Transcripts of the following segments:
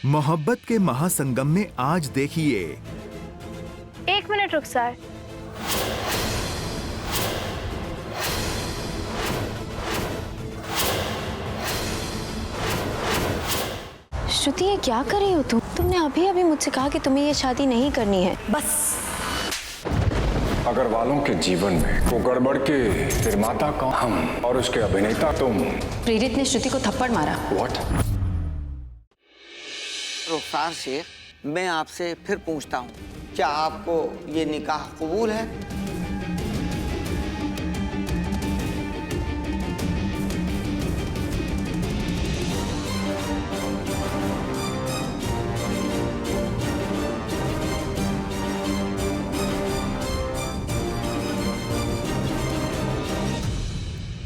मोहब्बत के महासंगम में आज देखिए। 1 मिनट रुखसार। श्रुति, ये क्या कर रही हो तुम? तुमने अभी अभी मुझसे कहा कि तुम्हें ये शादी नहीं करनी है। बस। अग्रवालों के जीवन में को गड़बड़ के निर्माता का हम और उसके अभिनेता तुम। प्रेरित ने श्रुति को थप्पड़ मारा। What? रुखसार शेख, मैं आपसे फिर पूछता हूँ, क्या आपको ये निकाह कबूल है?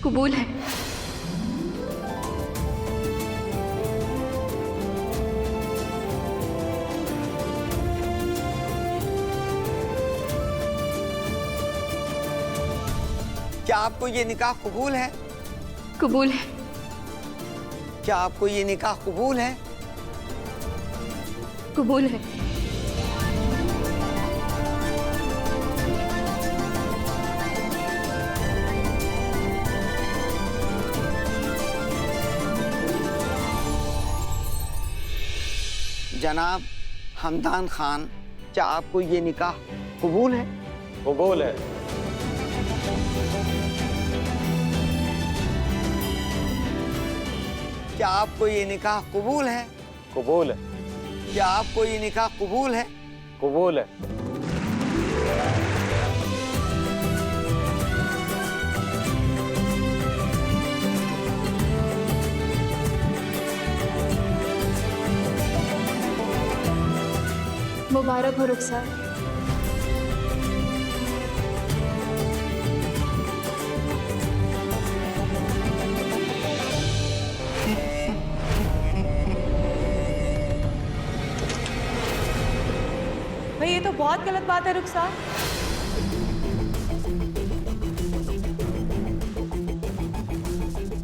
कबूल है। क्या आपको ये निकाह कबूल है? कबूल है। क्या आपको ये निकाह कबूल है? कबूल है। जनाब हमदान खान, क्या आपको ये निकाह कबूल है? कबूल है। क्या आपको ये निकाह कबूल है? कबूल है। क्या आपको ये निकाह कबूल है? कबूल है। मुबारक हो रुखसार। भाई ये तो बहुत गलत बात है रुखसार।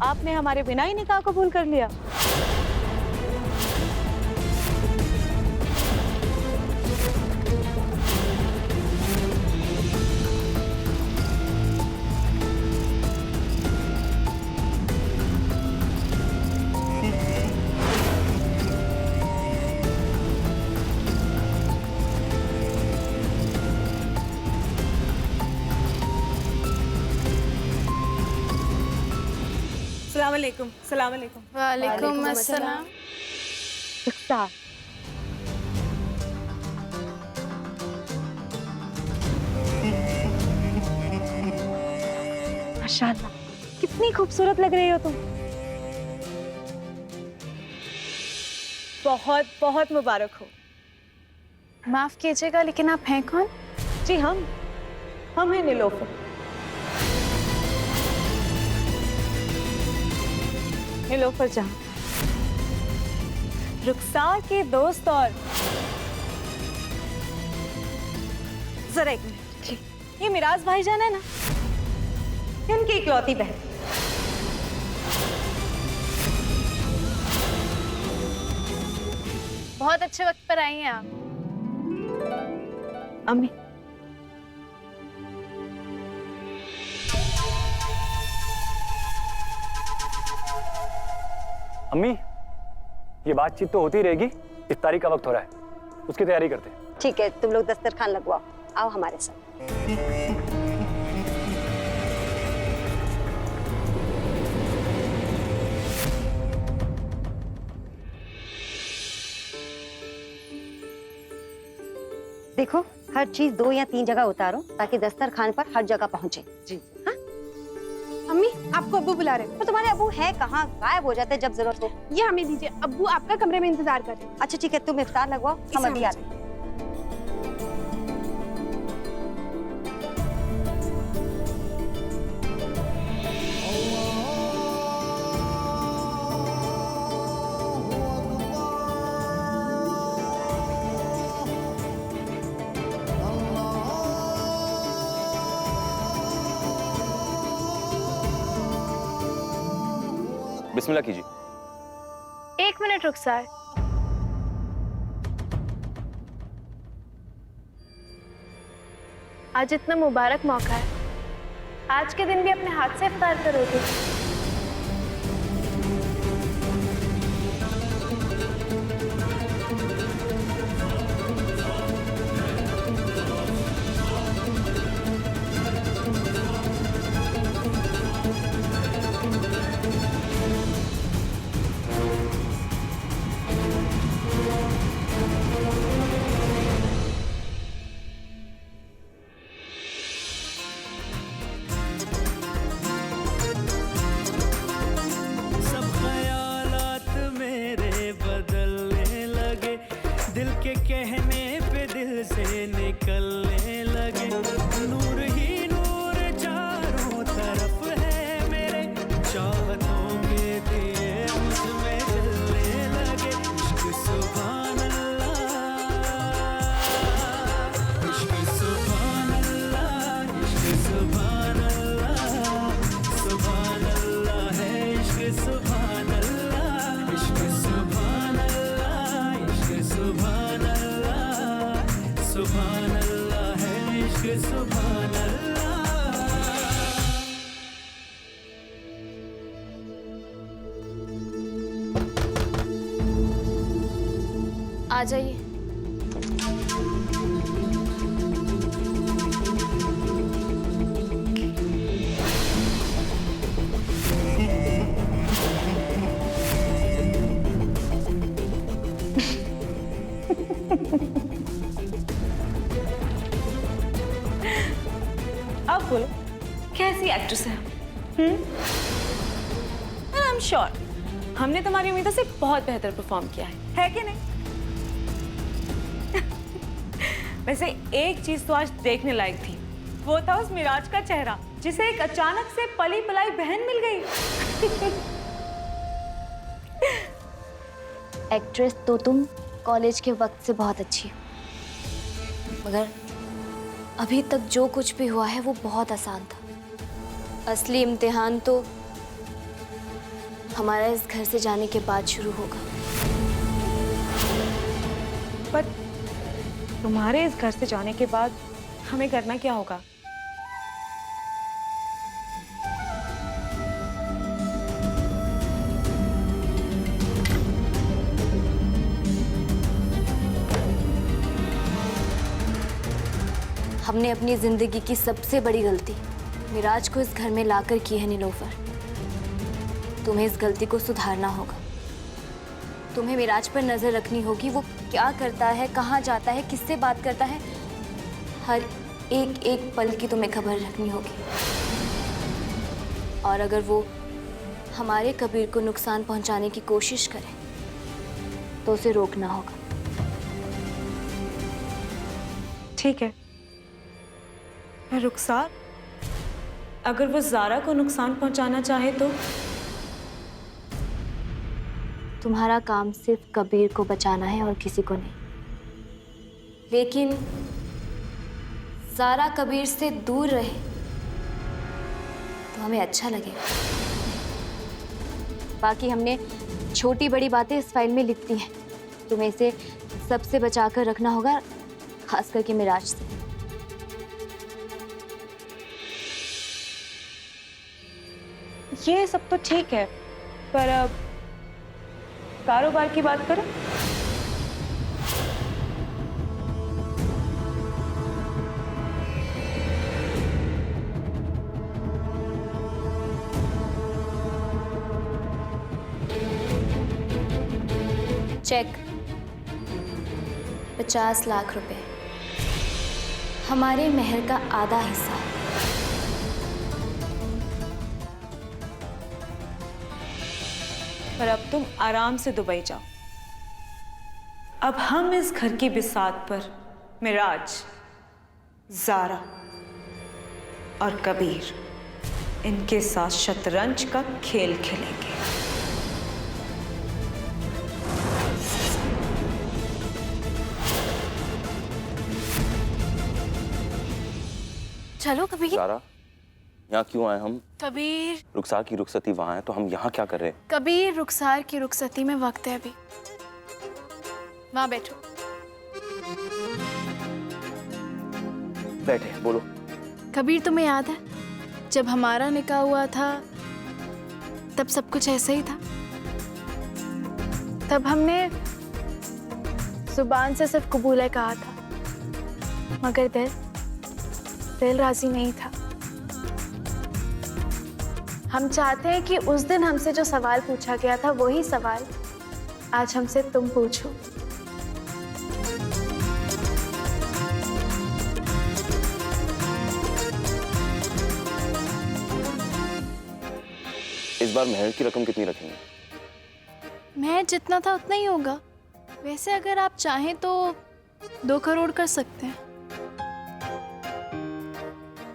आपने हमारे बिना ही निकाह कबूल कर लिया। सलाम अलैकुम। वालेकुम अस्सलाम। रुखसार, माशाल्लाह, कितनी खूबसूरत लग रही हो तुम। बहुत बहुत मुबारक हो। माफ कीजिएगा, लेकिन आप हैं कौन? जी हम हैं नीलोफर। नीलोफर जहां, रुखसार के दोस्त और जरा एक मिनट, ये मिराज भाईजान है ना, ये उनकी इकलौती बहन। बहुत अच्छे वक्त पर आई हैं आप। अम्मी, अम्मी, ये बातचीत तो होती रहेगी। इफ्तारी का वक्त हो रहा है, उसकी तैयारी करते हैं। ठीक है, तुम लोग दस्तरखान लगवाओ, आओ हमारे साथ। देखो, हर चीज 2 या 3 जगह उतारो ताकि दस्तरखान पर हर जगह पहुंचे। जी। अम्मी, आपको अब्बू बुला रहे हैं। तो तुम्हारे अबू है कहाँ? गायब हो जाते जब जरूरत हो। ये हमें दीजिए, अब्बू आपका कमरे में इंतजार कर रहे हैं। अच्छा ठीक है, तुम इफ्तार लगवाओ, हम अभी आते हैं। बिस्मिल्लाह कीजिए। 1 मिनट रुखसार। आज इतना मुबारक मौका है, आज के दिन भी अपने हाथ से इफ्तार करोगे? दिल के कहने पे दिल से निकलने लगे, नूर ही नूर चारों तरफ है मेरे, चाहतों के दिए मुझमें जलने लगे। इश्क सुभान अल्लाह, इश्क सुभान अल्लाह, इश्क सुभान अल्लाह, सुभान अल्लाह है इश्क सुभान अल्लाह, इश्क सुभान अल्लाह, इश्क सुभान अल्लाह, सुभान अल्लाह है इश्क सुभान अल्लाह। आ जाइए। अब बोलो, कैसी एक्ट्रेस है? आई एम श्योर हमने तुम्हारी उम्मीदों से बहुत बेहतर परफॉर्म किया है कि नहीं? वैसे एक चीज तो आज देखने लायक थी, वो था उस मिराज का चेहरा जिसे एक अचानक से पली पलाई बहन मिल गई। एक्ट्रेस तो तुम कॉलेज के वक्त से बहुत अच्छी हो, मगर अभी तक जो कुछ भी हुआ है वो बहुत आसान था। असली इम्तिहान तो हमारा इस घर से जाने के बाद शुरू होगा। पर तुम्हारे इस घर से जाने के बाद हमें करना क्या होगा? हमने अपनी जिंदगी की सबसे बड़ी गलती मिराज को इस घर में लाकर की है नीलोफर। तुम्हें इस गलती को सुधारना होगा। तुम्हें मिराज पर नजर रखनी होगी, वो क्या करता है, कहाँ जाता है, किससे बात करता है, हर एक एक पल की तुम्हें खबर रखनी होगी। और अगर वो हमारे कबीर को नुकसान पहुंचाने की कोशिश करे तो उसे रोकना होगा। ठीक है, रुखसार, अगर वो ज़ारा को नुकसान पहुंचाना चाहे तो? तुम्हारा काम सिर्फ कबीर को बचाना है और किसी को नहीं। लेकिन ज़ारा कबीर से दूर रहे तो हमें अच्छा लगेगा। बाकी हमने छोटी बड़ी बातें इस फाइल में लिख दी हैं। तुम्हें इसे सबसे बचा कर रखना होगा, खास करके मिराज से। ये सब तो ठीक है, पर अब कारोबार की बात करें। चेक 50 लाख रुपए, हमारे महर का आधा हिस्सा। पर अब तुम आराम से दुबई जाओ। अब हम इस घर की बिसात पर मिराज, ज़ारा और कबीर, इनके साथ शतरंज का खेल खेलेंगे। चलो कबीर। ज़ारा, यहाँ क्यों आए हम? कबीर, रुखसार की रुखसती वहाँ है, तो हम यहाँ क्या कर रहे हैं? कबीर, रुखसार की रुखसती में वक्त है अभी। वहाँ बैठो। बैठे हैं, बोलो। कबीर, तुम्हें याद है जब हमारा निकाह हुआ था तब सब कुछ ऐसा ही था। तब हमने जुबान से सिर्फ कबूल है कहा था, मगर दिल राजी नहीं था। हम चाहते हैं कि उस दिन हमसे जो सवाल पूछा गया था वही सवाल आज हमसे तुम पूछो। इस बार मेहर की रकम कितनी रखेंगे? मैं जितना था उतना ही होगा। वैसे अगर आप चाहें तो 2 करोड़ कर सकते हैं।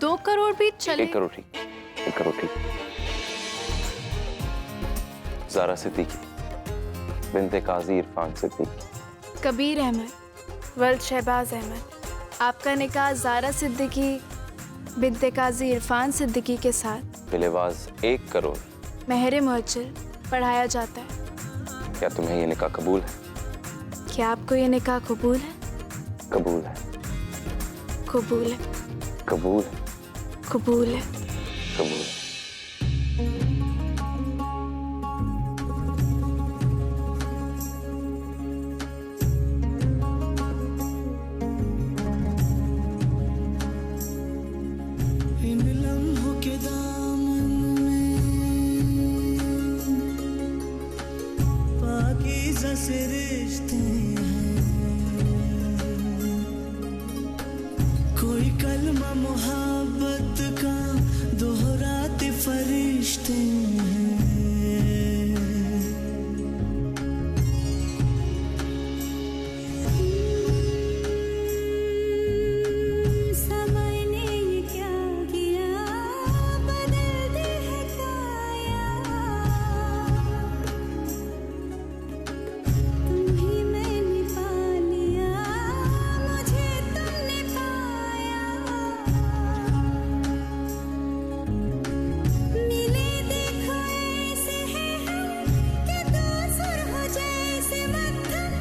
2 करोड़ भी चले। 1 करोड़ ठीक, 1 करोड़ ठीक। ज़ारा सिद्दीकी, बिन्ते काजी इरफान सिद्दीकी। कबीर अहमद, वल्द शहबाज अहमद। आपका निकाह ज़ारा सिद्दीकी बिन्ते काजी इरफान सिद्दीकी के साथ बिलेवाज 1 करोड़। महरे मुअज्जल पढ़ाया जाता है। क्या तुम्हें ये निकाह कबूल है? क्या आपको ये निकाह कबूल है? कबूल है। कबूल है। कबूल है। कबूल है। कबूल है। इन लम्हों के दामन में पाकीज़ा से रिश्ते हैं, कोई कलमा मोहब्बत का दोहराते फरिश्ते हैं। समय ने ये क्या किया, बदल दी है काया। तुम्हीं मैंने पा लिया, मुझे तुमने पाया। मिले देखो ऐसे हैं हम कि दो सुर हो जैसे मक्खन,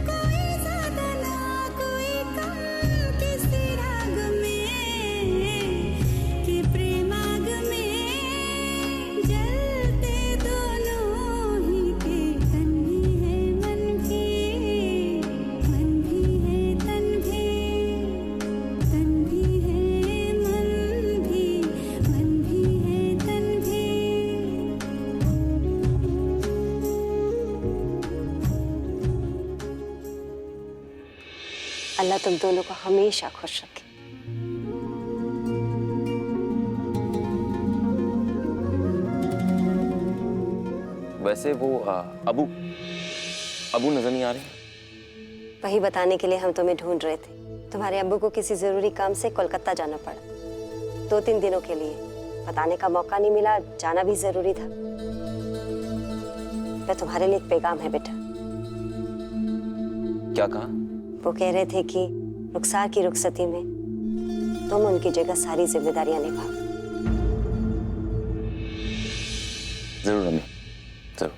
कोई ज्यादा ना कोई कम, किसी राग में कि प्रेमाग में जलते दोनों ही के। तन भी है मन भी, मन भी है तन भी, तन भी है मन भी, मन भी है तन भी। अल्लाह तुम दोनों को हमेशा खुश रखे। वैसे वो अबू नजर नहीं आ रहे? वही बताने के लिए हम तुम्हें ढूंढ रहे थे। तुम्हारे अब्बू को किसी जरूरी काम से कोलकाता जाना पड़ा, 2-3 दिनों के लिए। बताने का मौका नहीं मिला, जाना भी जरूरी था। मैं तुम्हारे लिए एक पैगाम है बेटा। क्या कहा? वो कह रहे थे कि रुखसार की रुखसती में तुम उनकी जगह सारी जिम्मेदारियां निभाओ। जरूर अम्मी, जरूर।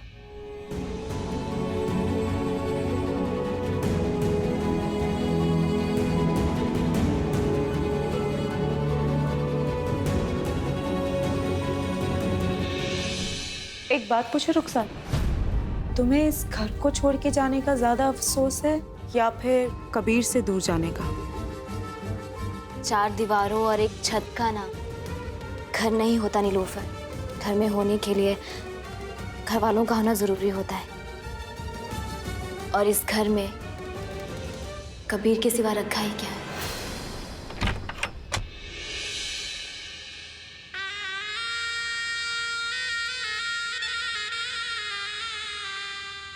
एक बात पूछो रुखसार, तुम्हें इस घर को छोड़ के जाने का ज्यादा अफसोस है या फिर कबीर से दूर जाने का? 4 दीवारों और एक छत का नाम घर नहीं होता नीलोफर। घर में होने के लिए घर वालों का होना जरूरी होता है, और इस घर में कबीर के सिवा रखा ही क्या है?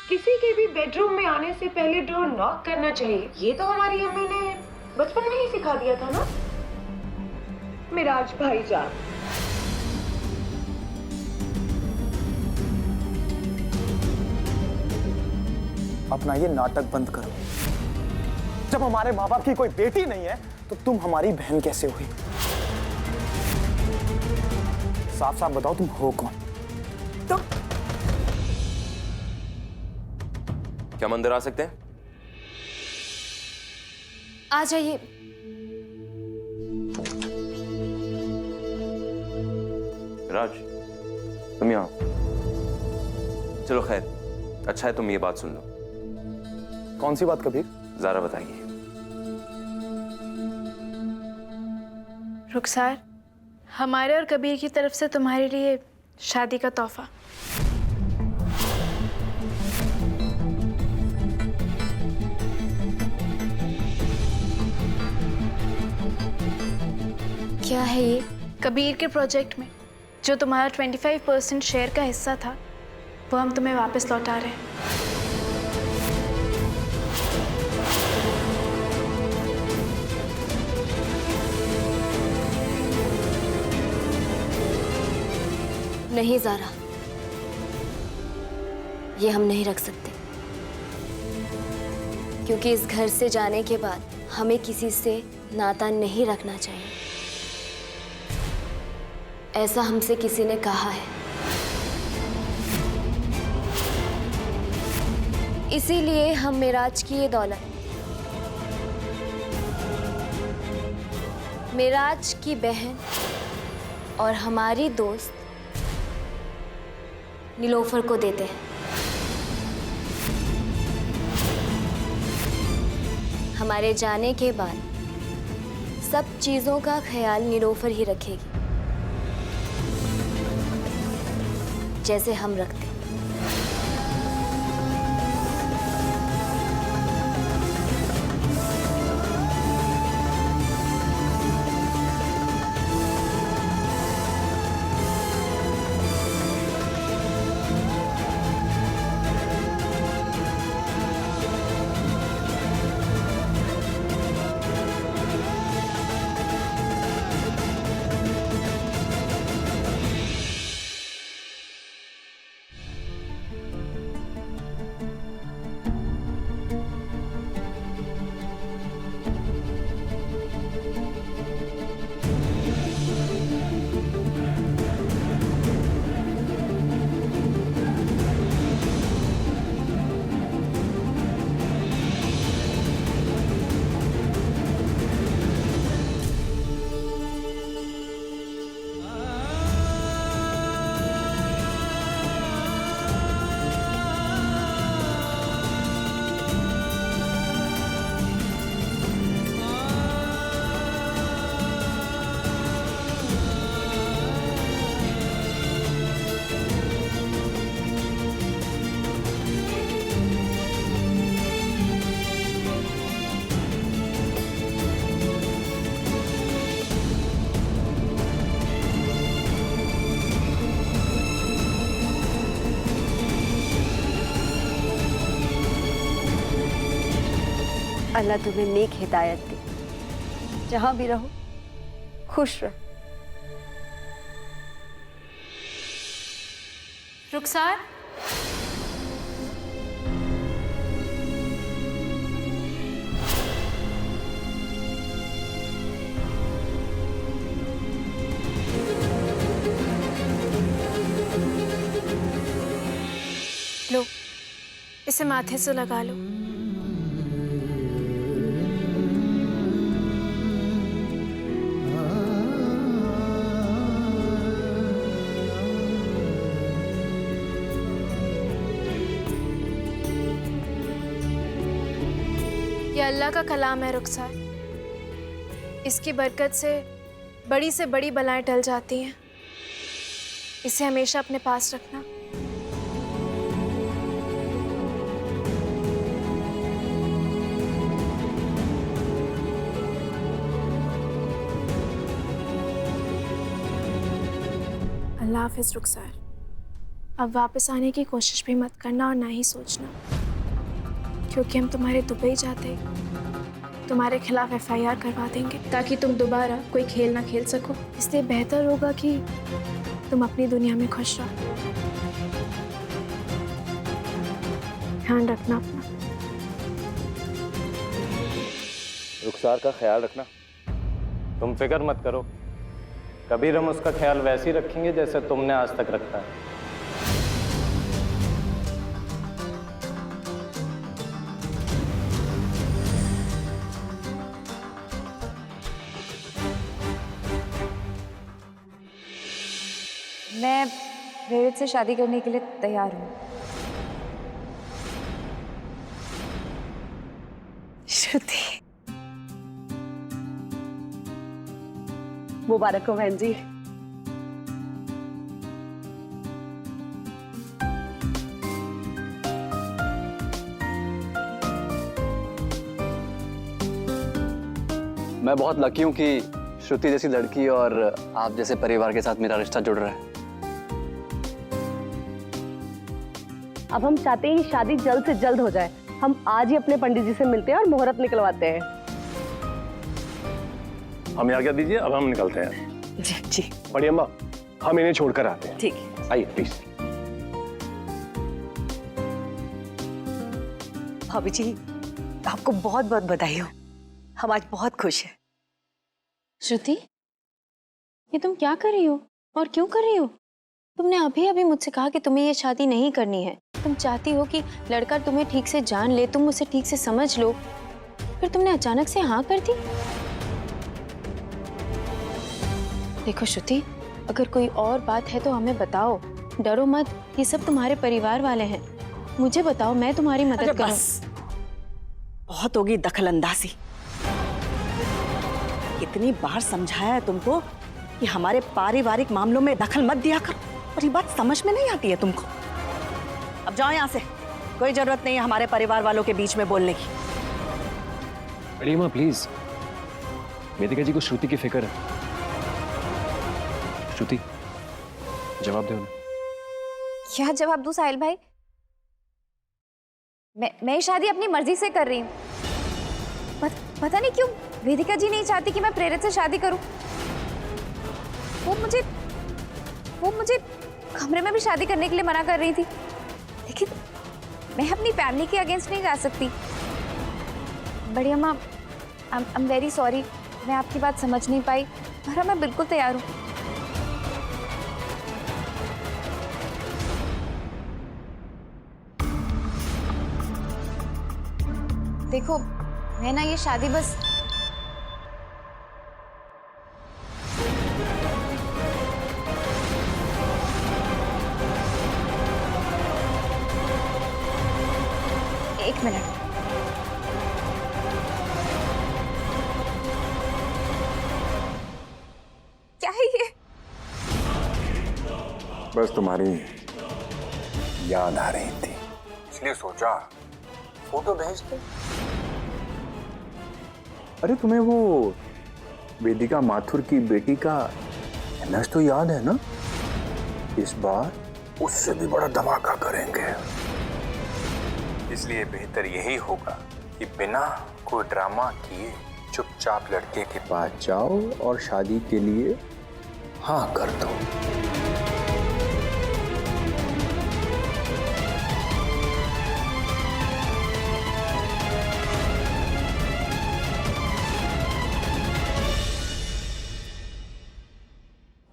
किसी के भी बेडरूम में आने से पहले डोर नॉक करना चाहिए, ये तो हमारी अम्मी ने बचपन में ही सिखा दिया था ना। मिराज भाईजान, अपना ये नाटक बंद करो। जब हमारे माँ बाप की कोई बेटी नहीं है तो तुम हमारी बहन कैसे हुई? साफ साफ बताओ तुम हो कौन? तुम क्या मंदिर आ सकते हैं? आ जाइए। राज, तुम यहाँ। चलो खैर, अच्छा है तुम ये बात सुन लो। कौन सी बात कबीर? ज़ारा बताइए। रुखसार, हमारे और कबीर की तरफ से तुम्हारे लिए शादी का तोहफा। क्या है ये? कबीर के प्रोजेक्ट में जो तुम्हारा 25% शेयर का हिस्सा था, वो हम तुम्हें वापस लौटा रहे हैं। नहीं ज़ारा, ये हम नहीं रख सकते, क्योंकि इस घर से जाने के बाद हमें किसी से नाता नहीं रखना चाहिए, ऐसा हमसे किसी ने कहा है। इसीलिए हम मेराज की ये दौलत, मेराज की बहन और हमारी दोस्त नीलोफर को देते हैं। हमारे जाने के बाद सब चीजों का ख्याल नीलोफर ही रखेगी, जैसे हम रखते। अल्लाह तुम्हें नेक हिदायत दे, जहां भी रहो खुश रहो। रुखसार, लो, इसे माथे से लगा लो। ये अल्लाह का कलाम है रुखसार। इसकी बरकत से बड़ी बलाएं टल जाती हैं। इसे हमेशा अपने पास रखना। अल्लाह हाफिज़ रुखसार। अब वापस आने की कोशिश भी मत करना और ना ही सोचना, क्योंकि हम तुम्हारे दुबई जाते तुम्हारे खिलाफ FIR करवा देंगे, ताकि तुम दोबारा कोई खेल ना खेल सको। इसलिए बेहतर होगा कि तुम अपनी दुनिया में खुश रहो। ध्यान रखना अपना। रुखसार का ख्याल रखना, तुम फिक्र मत करो। कबीर हम उसका ख्याल वैसे ही रखेंगे जैसे तुमने आज तक रखा है। मैं प्रेरित से शादी करने के लिए तैयार हूँ। श्रुति, मुबारक हो बहन जी। मैं बहुत लकी हूँ कि श्रुति जैसी लड़की और आप जैसे परिवार के साथ मेरा रिश्ता जुड़ रहा है। अब हम चाहते हैं कि शादी जल्द से जल्द हो जाए। हम आज ही अपने पंडित जी से मिलते हैं और मुहूर्त निकलवाते हैं। हम यहाँ क्या दीजिए, अब हम निकलते हैं। जी जी। बड़ी अम्मा, हम इन्हें छोड़कर आते हैं। ठीक है, आइए प्लीज। भाभी जी, आपको बहुत बहुत बधाई हो। हम आज बहुत खुश हैं। श्रुति, ये तुम क्या कर रही हो और क्यों कर रही हो? तुमने अभी अभी मुझसे कहा कि तुम्हें ये शादी नहीं करनी है। तुम चाहती हो कि लड़का तुम्हें ठीक से जान ले, तुम उसे ठीक से समझ लो, फिर तुमने अचानक से हाँ कर दी। देखो श्रुति, अगर कोई और बात है तो हमें बताओ, डरो मत। ये सब तुम्हारे परिवार वाले हैं। मुझे बताओ, मैं तुम्हारी मदद करूं। बस, बहुत होगी दखलंदाजी। कितनी बार समझाया है तुमको कि हमारे पारिवारिक मामलों में दखल मत दिया करो, और ये बात समझ में नहीं आती है तुमको। अब जाओ यहाँ से, कोई जरूरत नहीं है हमारे परिवार वालों के बीच में बोलने की। बड़ी अम्मा प्लीज, वेदिका जी को श्रुति की फिक्र है। श्रुति, जवाब दो ना। क्या जवाब दूं साहिल भाई? मैं शादी अपनी मर्जी से कर रही हूँ। पता नहीं क्यों वेदिका जी नहीं चाहती कि मैं प्रेरित से शादी करूं। वो मुझे कमरे में भी शादी करने के लिए मना कर रही थी, लेकिन मैं अपनी फैमिली के अगेंस्ट नहीं जा सकती। बड़ी अम्मा, आई एम वेरी सॉरी, मैं आपकी बात समझ नहीं पाई, पर मैं बिल्कुल तैयार हूँ। देखो, मैं ना ये शादी बस एक मिनट। क्या है ये? बस तुम्हारी याद आ रही थी, इसलिए सोचा फोटो भेज दो। अरे तुम्हें वो वेदिका माथुर की बेटी का एमएस तो याद है ना? इस बार उससे भी बड़ा धमाका करेंगे, इसलिए बेहतर यही होगा कि बिना कोई ड्रामा किए चुपचाप लड़के के पास जाओ और शादी के लिए हाँ कर दो।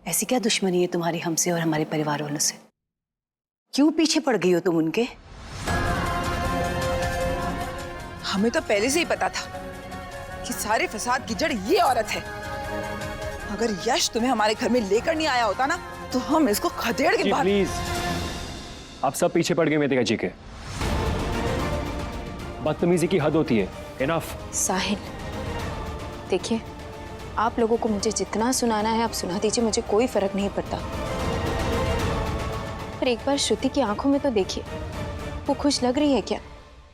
ऐसी क्या दुश्मनी है तुम्हारी हमसे और हमारे परिवार वालों से? क्यों पीछे पड़ गई हो तुम उनके? हमें तो पहले से ही पता था कि सारे फसाद की जड़ ये औरत है। अगर यश तुम्हें हमारे घर में लेकर नहीं आया होता ना, तो हम इसको खदेड़ के बाहर। प्लीज, आप सब पीछे पड़ गए वेदिका जी के। बदतमीजी की हद होती है। इनफ। साहिल, देखिए, आप लोगों को मुझे जितना सुनाना है आप सुना दीजिए, मुझे कोई फर्क नहीं पड़ता। पर एक बार श्रुति की आंखों में तो देखिए, वो खुश लग रही है क्या?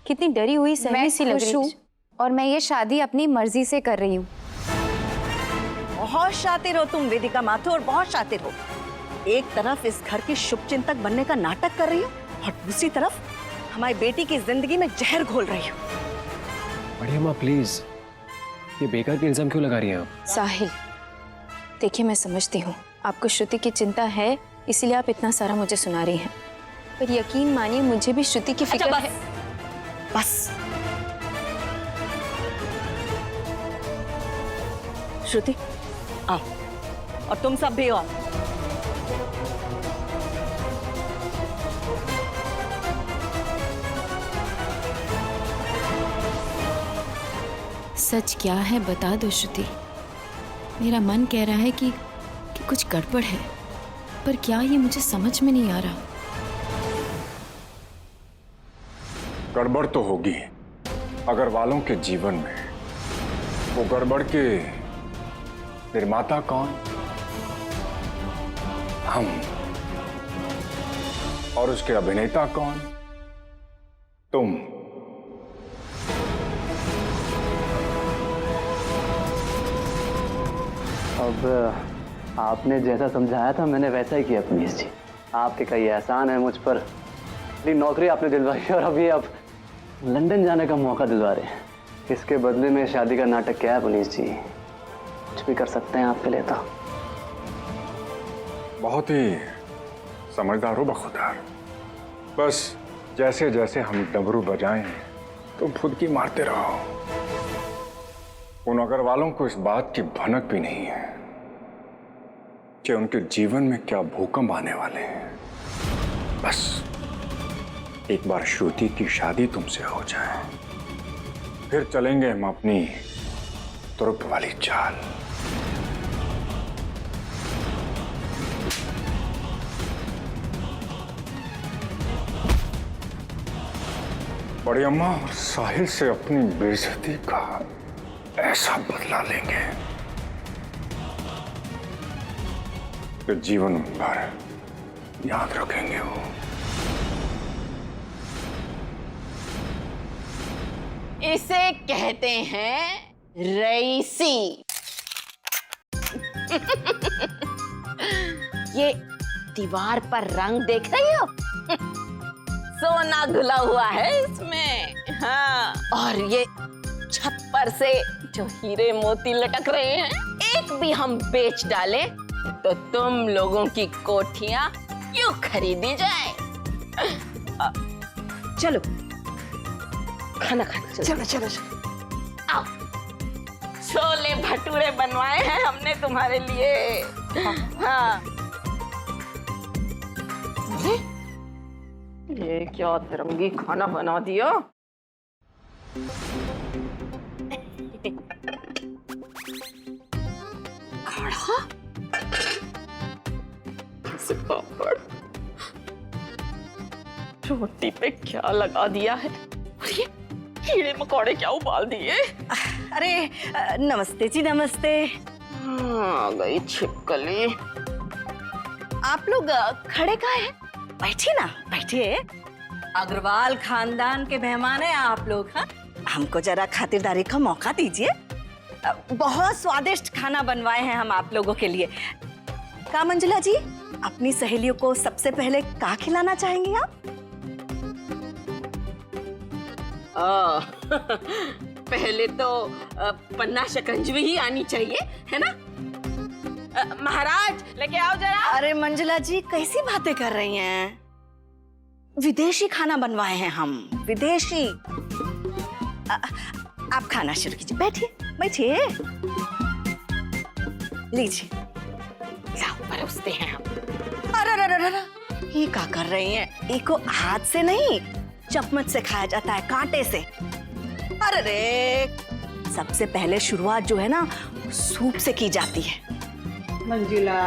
कितनी डरी हुई सहमी सी लग रही है। और मैं ये शादी अपनी मर्जी से कर रही हूँ। बहुत शातिर हो तुम वेदिका माथुर, बहुत शातिर हो। एक तरफ इस घर की शुभचिंतक बनने का नाटक कर रही हो, और दूसरी तरफ हमारी बेटी की जिंदगी में जहर घोल रही हो। बड़ी अम्मा प्लीज, ये बेकार के इल्जाम क्यों लगा रही हैं आप? साहिल, देखिए, मैं समझती हूँ आपको श्रुति की चिंता है, इसीलिए आप इतना सारा मुझे सुना रही हैं, पर यकीन मानिए मुझे भी श्रुति की फिक्र है। बस श्रुति, आओ, और तुम सब भी आओ। सच क्या है बता दो श्रुति। मेरा मन कह रहा है कि कुछ गड़बड़ है, पर क्या ये मुझे समझ में नहीं आ रहा। गड़बड़ तो होगी अग्रवालों के जीवन में। वो गड़बड़ के निर्माता कौन? हम। और उसके अभिनेता कौन? तुम। अब आपने जैसा समझाया था मैंने वैसा ही किया पुनीत जी। आपके का ये एहसान है मुझ पर। अपनी नौकरी आपने दिलवाई और अभी आप लंदन जाने का मौका दिलवा रहे हैं। इसके बदले में शादी का नाटक क्या है पुनीत जी? कुछ भी कर सकते हैं आपके लिए तो। बहुत ही समझदार हो बखुदार। बस जैसे जैसे हम डमरू बजाएं तुम खुद की मारते रहो। उन अग्रवालों को इस बात की भनक भी नहीं है कि उनके जीवन में क्या भूकंप आने वाले हैं। बस एक बार श्रुति की शादी तुमसे हो जाए फिर चलेंगे हम अपनी तुरुप वाली चाल। बड़ी अम्मा और साहिल से अपनी बेइज्जती का ऐसा बदला लेंगे कि जीवन भर याद रखेंगे वो। इसे कहते हैं रईसी। ये दीवार पर रंग देख रही हो? सोना घुला हुआ है इसमें। हाँ, और ये छत पर से जो हीरे मोती लटक रहे हैं, एक भी हम बेच डाले तो तुम लोगों की कोठियां यूं खरीदी जाए। चलो खाना खाना चलो चलो चलो। आओ, छोले भटूरे बनवाए हैं हमने तुम्हारे लिए। हाँ। ये क्या तिरंगी खाना बना दिया। कढ़ा, पापड़, रोटी पे क्या लगा दिया है और ये कीड़े मकोड़े क्या उबाल दिए। अरे नमस्ते जी नमस्ते। आ गई छिपकली। आप लोग खड़े कहाँ हैं? बैठिए ना बैठिए। अग्रवाल खानदान के मेहमान हैं आप लोग। हाँ, हमको जरा खातिरदारी का मौका दीजिए। बहुत स्वादिष्ट खाना बनवाए हैं हम आप लोगों के लिए। का मंजुला जी, अपनी सहेलियों को सबसे पहले क्या खिलाना चाहेंगी आप? पहले तो पन्ना शकंजवी ही आनी चाहिए, है ना? महाराज लेके आओ जरा। अरे मंजुला जी कैसी बातें कर रही हैं? विदेशी खाना बनवाए हैं हम, विदेशी। आप खाना शुरू कीजिए। बैठिए बैठिए। लीजिए। परोसते हैं हम। अरे ये क्या कर रही हैं? इको हाथ से नहीं चम्मच से खाया जाता है, कांटे से। अरे रे, सबसे पहले शुरुआत जो है ना सूप से की जाती है। मंजुला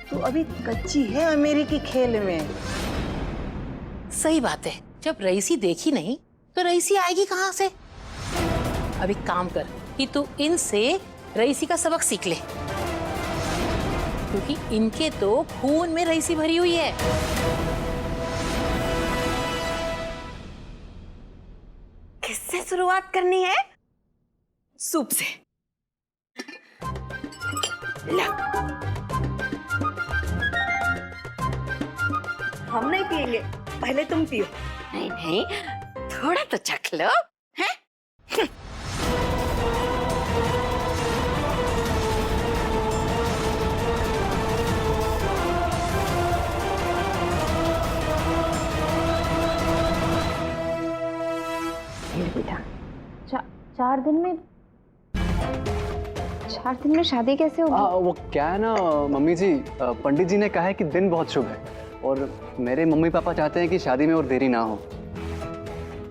तू अभी कच्ची है अमेरिकी खेल में। सही बात है, जब रईसी देखी नहीं तो रईसी आएगी कहाँ से? अभी काम कर कि तू इनसे रईसी का सबक सीख ले, क्योंकि इनके तो खून में रईसी भरी हुई है। किससे शुरुआत करनी है? सूप से। हम नहीं पिएंगे, पहले तुम पियो। नहीं नहीं, थोड़ा तो चख लो। हैं? बेटा, 4 दिन में शादी कैसे होगी? वो क्या है ना मम्मी जी, पंडित जी ने कहा है कि दिन बहुत शुभ है और मेरे मम्मी पापा चाहते हैं कि शादी में और देरी ना हो।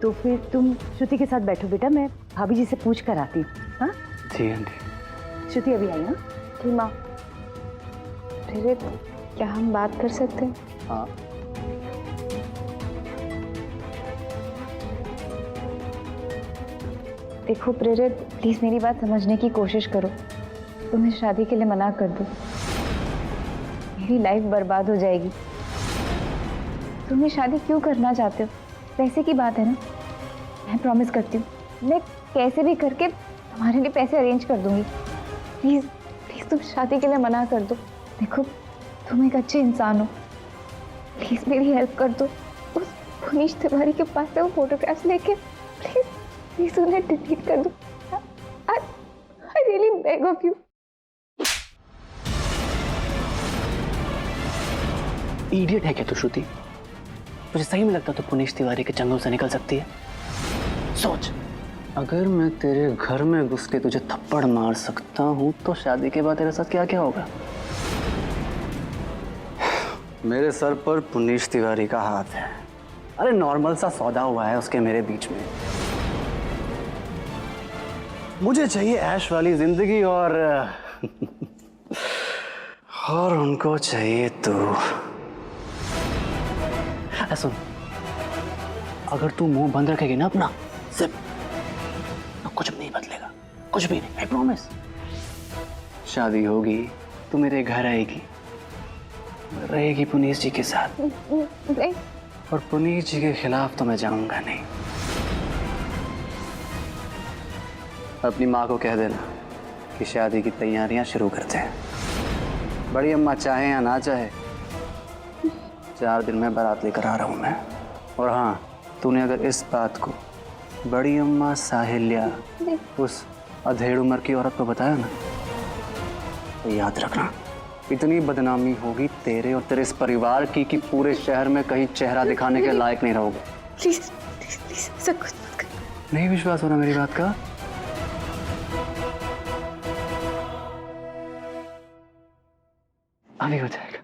तो फिर तुम श्रुति के साथ बैठो बेटा, मैं भाभी जी से पूछ कर आती हूँ। हाँ जी आंटी। श्रुति अभी आई ना? जी माँ। फिर क्या हम बात कर सकते हैं? हाँ। देखो प्रेरित, प्लीज मेरी बात समझने की कोशिश करो। तुम्हें शादी के लिए मना कर दो, मेरी लाइफ बर्बाद हो जाएगी। तुम ये शादी क्यों करना चाहते हो? पैसे की बात है ना? मैं प्रॉमिस करती हूँ, मैं कैसे भी करके तुम्हारे लिए पैसे अरेंज कर दूंगी। प्लीज प्लीज तुम शादी के लिए मना कर दो। देखो तुम एक अच्छे इंसान हो, प्लीज मेरी हेल्प कर दो। उस पुनीश तिवारी के पास से वो फोटोग्राफ्स लेके प्लीज प्लीज उन्हें डिलीट कर दो। I really beg of you. Idiot है क्या तू श्रुति? मुझे सही में लगता तो पुनीश तिवारी के चंगुल से निकल सकती है। सोच, अगर मैं तेरे घर में घुस के तुझे थप्पड़ मार सकता हूँ तो शादी के बाद तेरे साथ क्या क्या होगा? मेरे सर पर पुनीश तिवारी का हाथ है। अरे नॉर्मल सा सौदा हुआ है उसके मेरे बीच में। मुझे चाहिए ऐश वाली जिंदगी और उनको चाहिए तू। सुन, अगर तू मुंह बंद रखेगी ना अपना सिर्फ, तो कुछ भी नहीं बदलेगा, कुछ भी नहीं, आई प्रॉमिस। शादी होगी, तू मेरे घर आएगी, रहेगी पुनीश जी के साथ, और पुनीश जी के खिलाफ तो मैं जाऊंगा नहीं। अपनी माँ को कह देना कि शादी की तैयारियां शुरू करते हैं। बड़ी अम्मा चाहे या ना चाहे, 4 दिन में बारात लेकर आ रहा हूं मैं। और हाँ, तूने अगर इस बात को बड़ी अम्मा साहिल्या, उस अधेड़ उम्र की औरत को बताया ना, तो याद रखना इतनी बदनामी होगी तेरे और तेरे इस परिवार की कि पूरे शहर में कहीं चेहरा दिखाने के लायक नहीं रहोगे। प्लीज प्लीज प्लीज ऐसा कुछ मत कर। नहीं विश्वास हो रहा मेरी बात का? अभी हो जाएगा।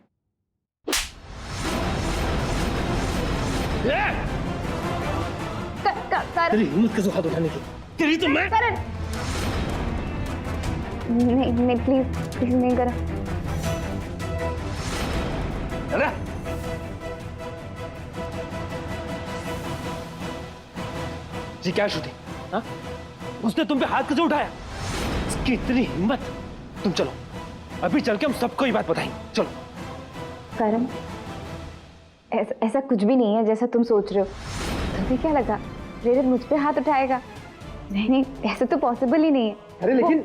तेरी हिम्मत कैसे हाथ उठाने की? तेरी तो मैं नहीं नहीं, प्लीज प्लीज नहीं करा। अरे जी क्या श्रुति? हाँ? उसने तुम पे हाथ कैसे उठाया? इसकी इतनी हिम्मत! तुम चलो, अभी चल के हम सबको ये बात बताएंगे। चलो। करण, ऐसा कुछ भी नहीं है जैसा तुम सोच रहे हो। तुम्हें क्या लगा प्रेरित मुझ पे हाथ उठाएगा? नहीं नहीं, ऐसा तो पॉसिबल ही नहीं है। अरे लेकिन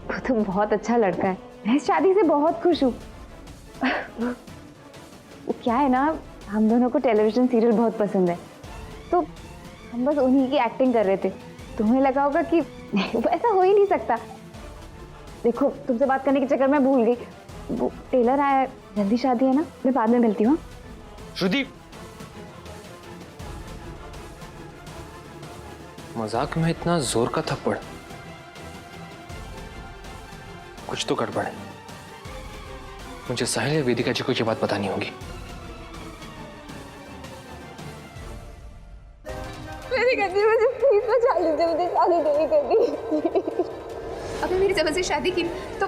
वो तो बहुत अच्छा लड़का है, मैं इस शादी से बहुत खुश हूँ। वो क्या है ना, हम दोनों को टेलीविजन सीरियल बहुत पसंद है, तो हम बस उन्हीं की एक्टिंग कर रहे थे। तुम्हें लगा होगा कि ऐसा हो ही नहीं सकता। देखो तुमसे बात करने के चक्कर में भूल गई, वो टेलर आया है, जल्दी शादी है ना, मैं बाद में मिलती हूँ। श्रुति, मजाक में इतना जोर का थप्पड़, कुछ तो गड़बड़ है। मुझे साहिल या वेदिका जी को ये बात बतानी होगी। वेदिका जी मुझे प्लीज बचा लीजिए, मुझे शादी नहीं करनी। अगर मेरी जबरदस्ती शादी की तो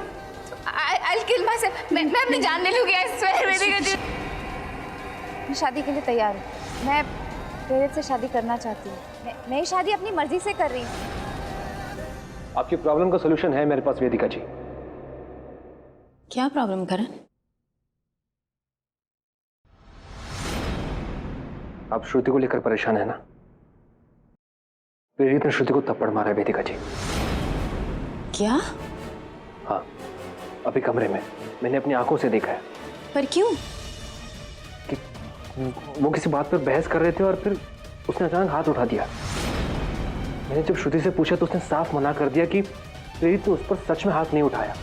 I'll kill myself। मैं अपनी जान ले लूंगी, I swear। वेदिका जी, मैं शादी के लिए तैयार हूँ। मैं प्रेरित से शादी करना चाहती हूँ। मैं ये शादी अपनी मर्जी से कर रही हूँ। आपकी प्रॉब्लम का सलूशन है मेरे पास वेदिका जी। क्या प्रॉब्लम करण? आप श्रुति को लेकर परेशान है ना? प्रेरित ने श्रुति को थप्पड़ मारा है वेदिका जी। क्या? हाँ, अभी कमरे में मैंने अपनी आंखों से देखा है। पर क्यों? कि वो किसी बात पर बहस कर रहे थे और फिर उसने अचानक हाथ उठा दिया। मैंने जब श्रुति से पूछा तो उसने साफ मना कर दिया कि प्रेरित ने उस पर सच में हाथ नहीं उठाया।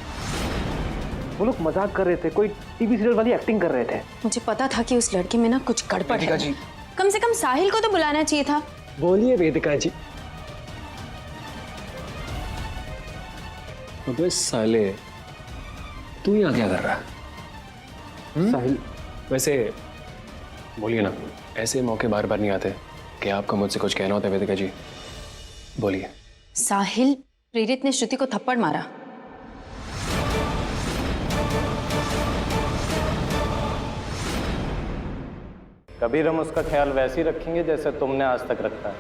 वो लोग मजाक कर रहे थे, कोई टीवी सीरियल वाली एक्टिंग कर रहे थे। मुझे पता था कि उस लड़के में ना कुछ गड़बड़ है। जी, कम से कम साहिल को तो बुलाना चाहिए था। बोलिए वेदिका जी। अबे साले, तू यहाँ क्या कर रहा है? साहिल, वैसे बोलिए ना, ऐसे मौके बार बार नहीं आते कि आपको मुझसे कुछ कहना होता है वेदिका जी। बोलिए। साहिल, प्रेरित ने श्रुति को थप्पड़ मारा। कबीर, हम उसका ख्याल वैसे ही रखेंगे जैसे तुमने आज तक रखा है।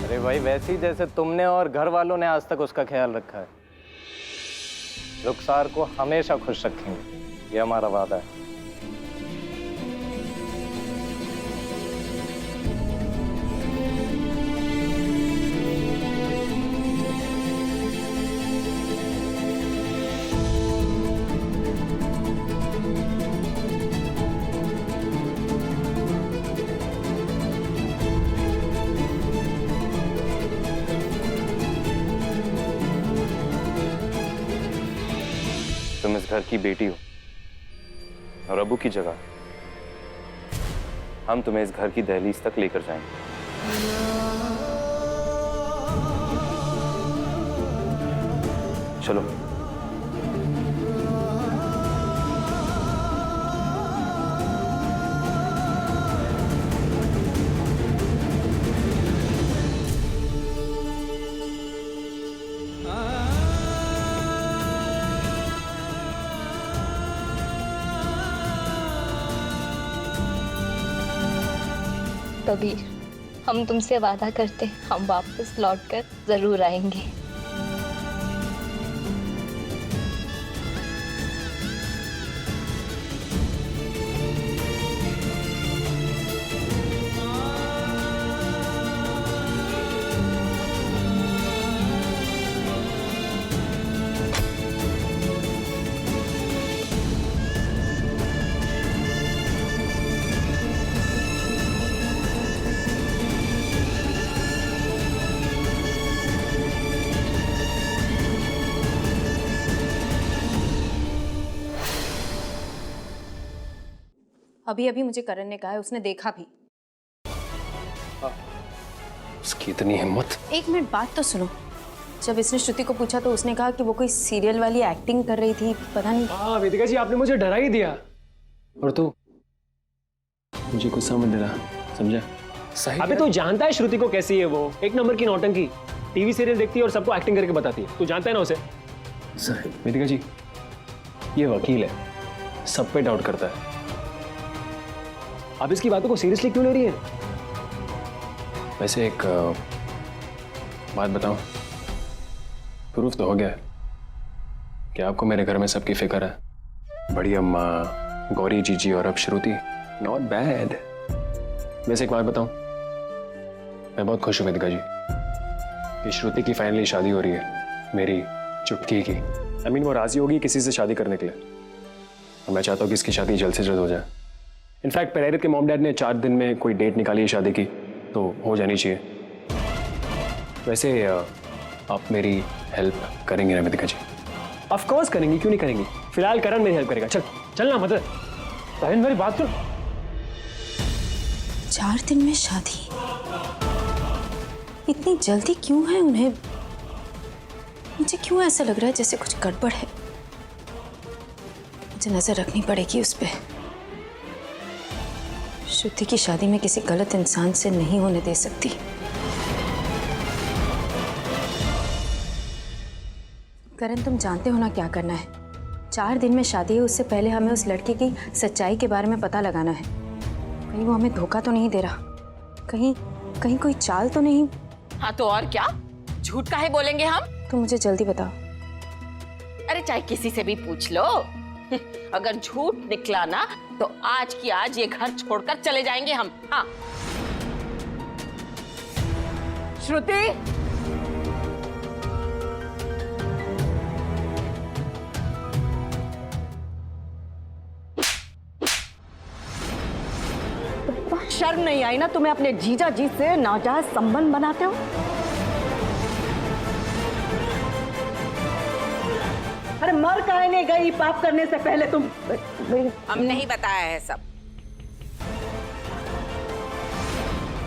अरे भाई, वैसे ही जैसे तुमने और घर वालों ने आज तक उसका ख्याल रखा है। रुखसार को हमेशा खुश रखेंगे, ये हमारा वादा है। तुम इस घर की बेटी हो और अबू की जगह हम तुम्हें इस घर की दहलीज तक लेकर जाएंगे। चलो। कबीर, हम तुमसे वादा करते हैं हम वापस लौटकर जरूर आएंगे। अभी अभी मुझे करण ने कहा है, उसने देखा भी। उसकी इतनी हिम्मत। एक मिनट बात तो सुनो। जब इसने श्रुति को पूछा तो उसने कहा कि वो कोई सीरियल वाली एक्टिंग कर रही थी, पता नहीं। हाँ वेदिका जी, आपने मुझे डरा ही दिया। और तू मुझे कुछ समझ दे रहा, समझा? सही। अबे तू जानता है श्रुति को कैसी है वो? एक नंबर की नौटंकी। टीवी सीरियल देखती है और सबको एक्टिंग करके बताती है। तू जानता है ना उसे? सही। वेदिका जी, ये वकील है, सब पे डाउट करता है। आप इसकी बातों को सीरियसली क्यों ले रही हैं? वैसे एक बात बताऊं, प्रूफ तो हो गया कि आपको मेरे घर में सबकी फिक्र है। बड़ी अम्मा, गौरी जीजी और अब श्रुति। Not bad. वैसे एक बात बताऊं, मैं बहुत खुश हूं वेदिका जी कि श्रुति की फाइनली शादी हो रही है, मेरी चुटकी की। I mean, वो राजी होगी किसी से शादी करने के लिए, और मैं चाहता हूँ कि इसकी शादी जल्द से जल्द हो जाए। इनफैक्ट पेरेरित के मॉम डैड ने 4 दिन में कोई डेट निकाली है शादी की, तो हो जानी चाहिए। वैसे आप मेरी हेल्प करेंगे ना वेदिका जी? ऑफ कोर्स करेंगी, क्यों नहीं करेंगी। फिलहाल करण मेरी हेल्प करेगा। चल चलना मदर। बहन मेरी बात सुन। 4 दिन में शादी, इतनी जल्दी क्यों है उन्हें? मुझे क्यों ऐसा लग रहा है जैसे कुछ गड़बड़ है। मुझे नजर रखनी पड़ेगी उस पर। श्रुति की शादी में किसी गलत इंसान से नहीं होने दे सकती। करण, तुम जानते हो ना क्या करना है। 4 दिन में शादी है, उससे पहले हमें उस लड़के की सच्चाई के बारे में पता लगाना है। कहीं वो हमें धोखा तो नहीं दे रहा, कहीं कोई चाल तो नहीं। हाँ तो और क्या, झूठ काहे बोलेंगे हम? तुम मुझे जल्दी बताओ। अरे चाहे किसी से भी पूछ लो, अगर झूठ निकला ना तो आज की आज ये घर छोड़कर चले जाएंगे हम। हाँ श्रुति, शर्म नहीं आई ना तुम्हें अपने जीजा जी से नाजायज संबंध बनाते हो? अरे मर काहे नहीं गई पाप करने से पहले तुम? हमने ही बताया है सब।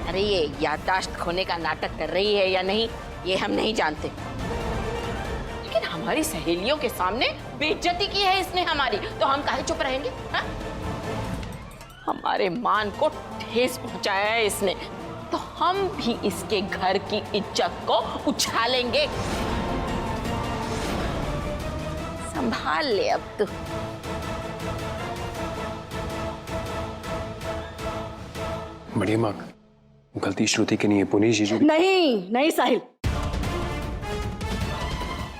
अरे ये याददाश्त खोने का नाटक कर रही है या नहीं ये हम नहीं जानते, लेकिन हमारी सहेलियों के सामने बेइज्जती की है इसने हमारी, तो हम काहे चुप रहेंगे? हा? हमारे मान को ठेस पहुंचाया है इसने, तो हम भी इसके घर की इज्जत को उछालेंगे। संभाल ले अब तू। बड़ी अम्मा, गलती श्रुति की नहीं है, पुनीत जीजू की। नहीं नहीं साहिल,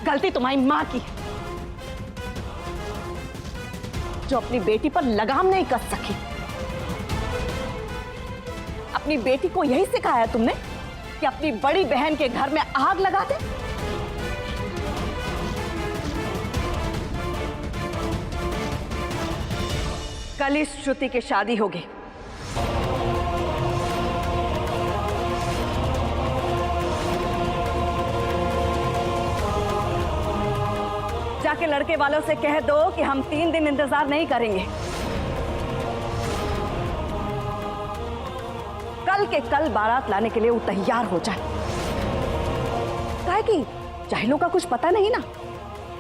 गलती तुम्हारी माँ की है, जो अपनी बेटी पर लगाम नहीं कस सकी। अपनी बेटी को यही सिखाया तुमने कि अपनी बड़ी बहन के घर में आग लगा दे। कल इस श्रुति की शादी होगी। जाके लड़के वालों से कह दो कि हम 3 दिन इंतजार नहीं करेंगे। कल के कल बारात लाने के लिए वो तैयार हो जाए। काहे कि जाहिलों का कुछ पता नहीं ना,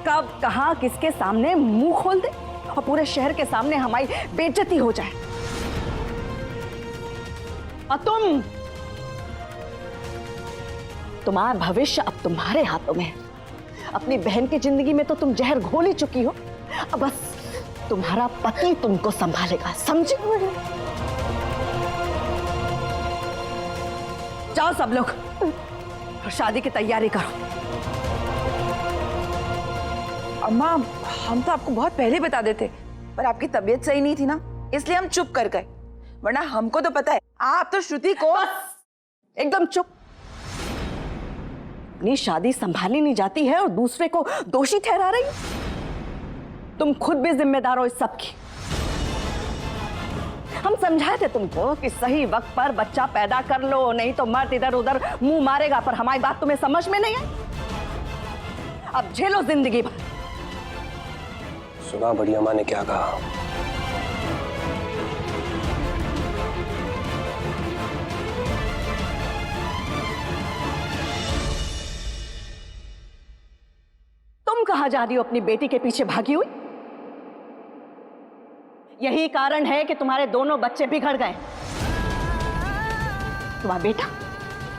कब कहां किसके सामने मुंह खोल दे और पूरे शहर के सामने हमारी बेइज्जती हो जाए। और तुम्हारा भविष्य अब तुम्हारे हाथों में है। अपनी बहन की जिंदगी में तो तुम जहर घोल ही चुकी हो, अब बस तुम्हारा पति तुमको संभालेगा, समझे? जाओ सब लोग और शादी की तैयारी करो। अम्मा, हम तो आपको बहुत पहले बता देते, पर आपकी तबीयत सही नहीं थी ना, इसलिए हम चुप कर गए, वरना हमको तो पता है आप तो श्रुति को। एकदम चुप। अपनी शादी संभाली नहीं जाती है और दूसरे को दोषी ठहरा रही। तुम खुद भी जिम्मेदार हो इस सब की। हम समझाए थे तुमको कि सही वक्त पर बच्चा पैदा कर लो, नहीं तो मर्द इधर उधर मुंह मारेगा, पर हमारी बात तुम्हें समझ में नहीं आई। अब झेलो जिंदगी भर। सुना बड़ी अम्मा ने क्या कहा? तुम कहां जा रही हो अपनी बेटी के पीछे भागी हुई? यही कारण है कि तुम्हारे दोनों बच्चे बिगड़ गए। तुम्हारा बेटा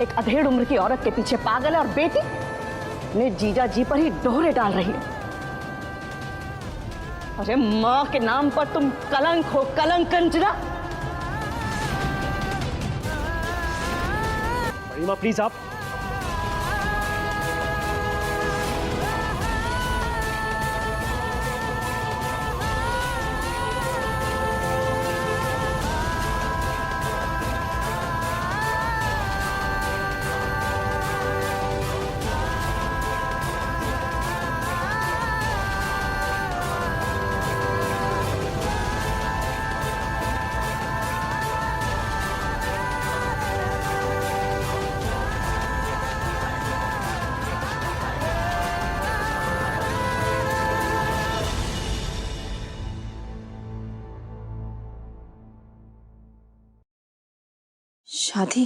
एक अधेड़ उम्र की औरत के पीछे पागल है और बेटी ने जीजा जी पर ही डोरे डाल रही है। अरे मां के नाम पर तुम कलंक हो, कलंक कंजरा। बड़ी माँ प्लीज आप। शादी?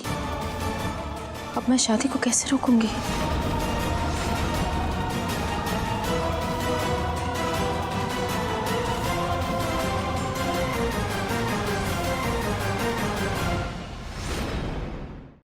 अब मैं शादी को कैसे रोकूंगी?